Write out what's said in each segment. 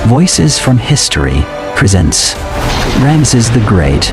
Voices from History presents Ramesses the Great.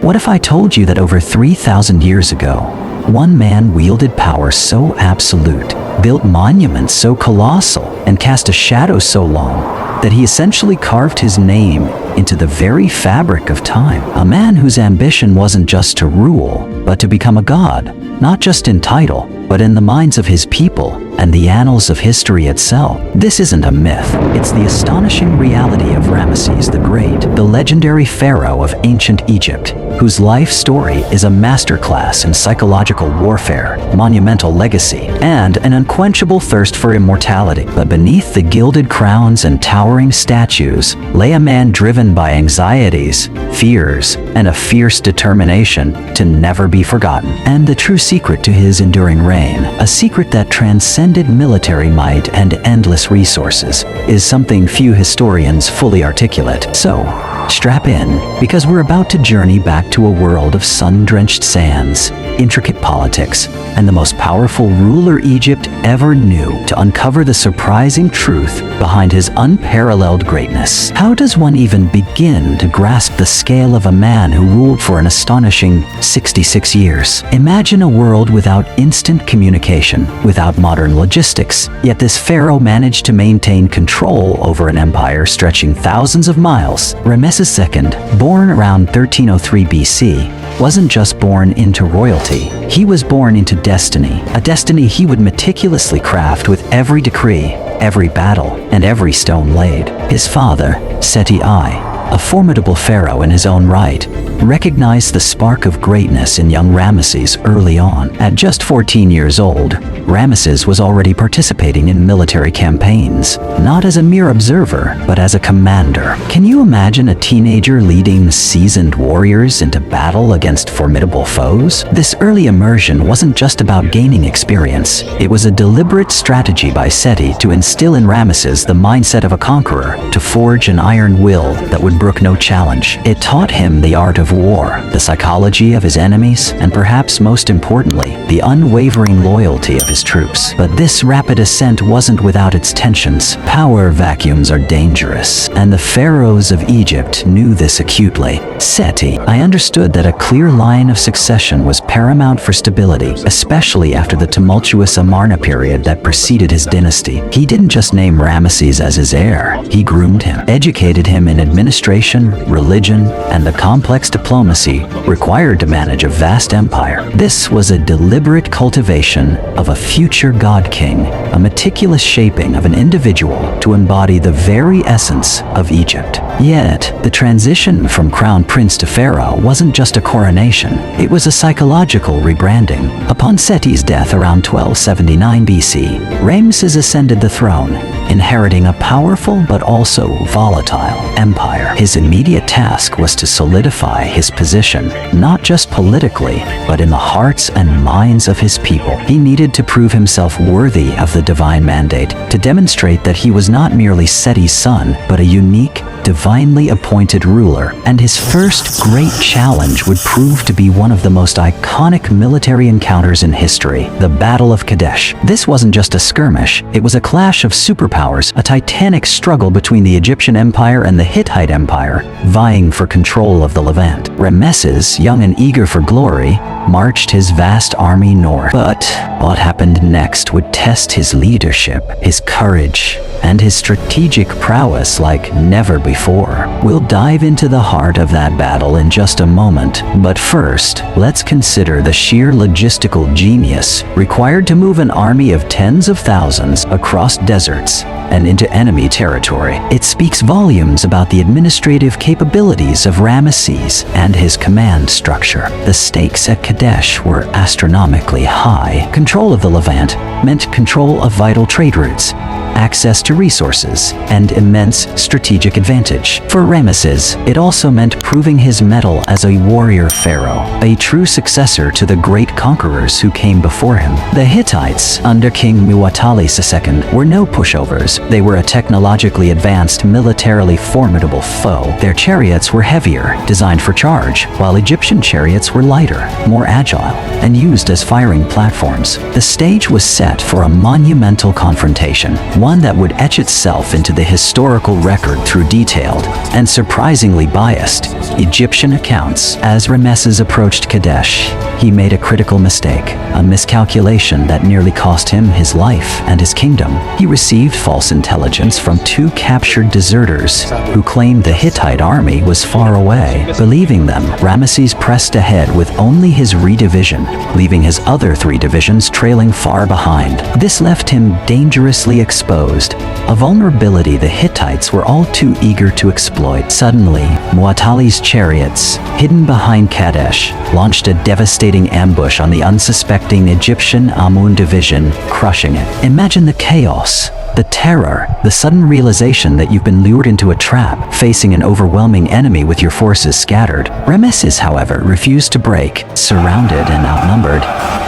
What if I told you that over 3,000 years ago, one man wielded power so absolute, built monuments so colossal, and cast a shadow so long that he essentially carved his name into the very fabric of time? A man whose ambition wasn't just to rule, but to become a god, not just in title, but in the minds of his people and the annals of history itself. This isn't a myth. It's the astonishing reality of Ramesses the Great, the legendary pharaoh of ancient Egypt, whose life story is a masterclass in psychological warfare, monumental legacy, and an unquenchable thirst for immortality. But beneath the gilded crowns and towering statues lay a man driven by anxieties, fears, and a fierce determination to never be forgotten. And the true secret to his enduring reign, a secret that transcended military might and endless resources, is something few historians fully articulate. So, strap in, because we're about to journey back to a world of sun-drenched sands, intricate politics, and the most powerful ruler Egypt ever knew, to uncover the surprising truth behind his unparalleled greatness. How does one even begin to grasp the scale of a man who ruled for an astonishing 66 years? Imagine a world without instant communication, without modern logistics, yet this pharaoh managed to maintain control over an empire stretching thousands of miles. Ramesses II, born around 1303 BC, wasn't just born into royalty. He was born into destiny, a destiny he would meticulously craft with every decree, every battle, and every stone laid. His father, Seti I, a formidable pharaoh in his own right, recognized the spark of greatness in young Ramesses early on. At just 14 years old, Ramesses was already participating in military campaigns, not as a mere observer, but as a commander. Can you imagine a teenager leading seasoned warriors into battle against formidable foes? This early immersion wasn't just about gaining experience. It was a deliberate strategy by Seti to instill in Ramesses the mindset of a conqueror, to forge an iron will that would brook no challenge. It taught him the art of war, the psychology of his enemies, and perhaps most importantly, the unwavering loyalty of his troops. But this rapid ascent wasn't without its tensions. Power vacuums are dangerous, and the pharaohs of Egypt knew this acutely. Seti I understood that a clear line of succession was paramount for stability, especially after the tumultuous Amarna period that preceded his dynasty. He didn't just name Ramesses as his heir, he groomed him, educated him in administration, religion, and the complex diplomacy required to manage a vast empire. This was a deliberate cultivation of a future god-king, a meticulous shaping of an individual to embody the very essence of Egypt. Yet, the transition from crown prince to pharaoh wasn't just a coronation, it was a psychological rebranding. Upon Seti's death around 1279 BC, Ramesses ascended the throne, inheriting a powerful but also volatile empire. His immediate task was to solidify his position, not just politically, but in the hearts and minds of his people. He needed to prove himself worthy of the divine mandate, to demonstrate that he was not merely Seti's son, but a unique, divinely appointed ruler. And his first great challenge would prove to be one of the most iconic military encounters in history, the Battle of Kadesh. This wasn't just a skirmish, it was a clash of superpowers, a titanic struggle between the Egyptian Empire and the Hittite Empire, vying for control of the Levant. Ramesses, young and eager for glory, marched his vast army north. But what happened next would test his leadership, his courage, and his strategic prowess like never before. We'll dive into the heart of that battle in just a moment, but first, let's consider the sheer logistical genius required to move an army of tens of thousands across deserts and into enemy territory. It speaks volumes about the administrative capabilities of Ramesses and his command structure. The stakes at Kadesh were astronomically high. Control of the Levant meant control of vital trade routes, access to resources, and immense strategic advantage. For Ramesses, it also meant proving his mettle as a warrior pharaoh, a true successor to the great conquerors who came before him. The Hittites, under King Muwatalli II, were no pushovers. They were a technologically advanced, militarily formidable foe. Their chariots were heavier, designed for charge, while Egyptian chariots were lighter, more agile, and used as firing platforms. The stage was set for a monumental confrontation, one that would etch itself into the historical record through detailed and surprisingly biased Egyptian accounts. As Ramesses approached Kadesh, he made a critical mistake, a miscalculation that nearly cost him his life and his kingdom. He received false intelligence from 2 captured deserters who claimed the Hittite army was far away. Believing them, Ramesses pressed ahead with only his division, leaving his other 3 divisions trailing far behind. This left him dangerously exposed, a vulnerability the Hittites were all too eager to exploit. Suddenly, Mu'attali's chariots, hidden behind Kadesh, launched a devastating ambush on the unsuspecting Egyptian Amun division, crushing it. Imagine the chaos, the terror, the sudden realization that you've been lured into a trap, facing an overwhelming enemy with your forces scattered. Ramesses, however, refused to break. Surrounded and outnumbered,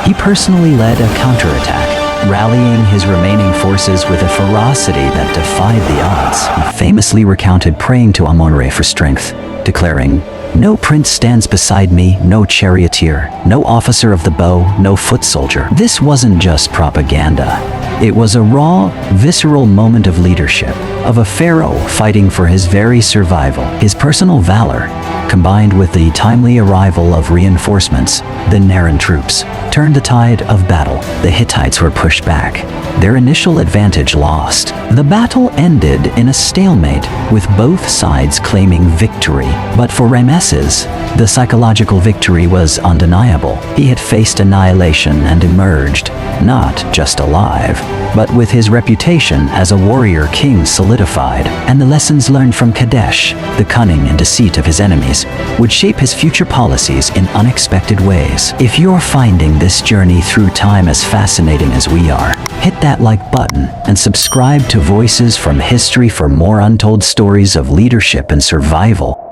he personally led a counterattack, rallying his remaining forces with a ferocity that defied the odds. He famously recounted praying to Amun-Re for strength, declaring, "No prince stands beside me, no charioteer, no officer of the bow, no foot soldier." This wasn't just propaganda. It was a raw, visceral moment of leadership, of a pharaoh fighting for his very survival. His personal valor, combined with the timely arrival of reinforcements, the Nefertari troops, turned the tide of battle. The Hittites were pushed back, their initial advantage lost. The battle ended in a stalemate, with both sides claiming victory. But for Ramesses, the psychological victory was undeniable. He had faced annihilation and emerged, not just alive, but with his reputation as a warrior king solidified. And the lessons learned from Kadesh, the cunning and deceit of his enemies, would shape his future policies in unexpected ways. If you're finding this journey through time as fascinating as we are, hit that like button and subscribe to Voices from History for more untold stories of leadership and survival.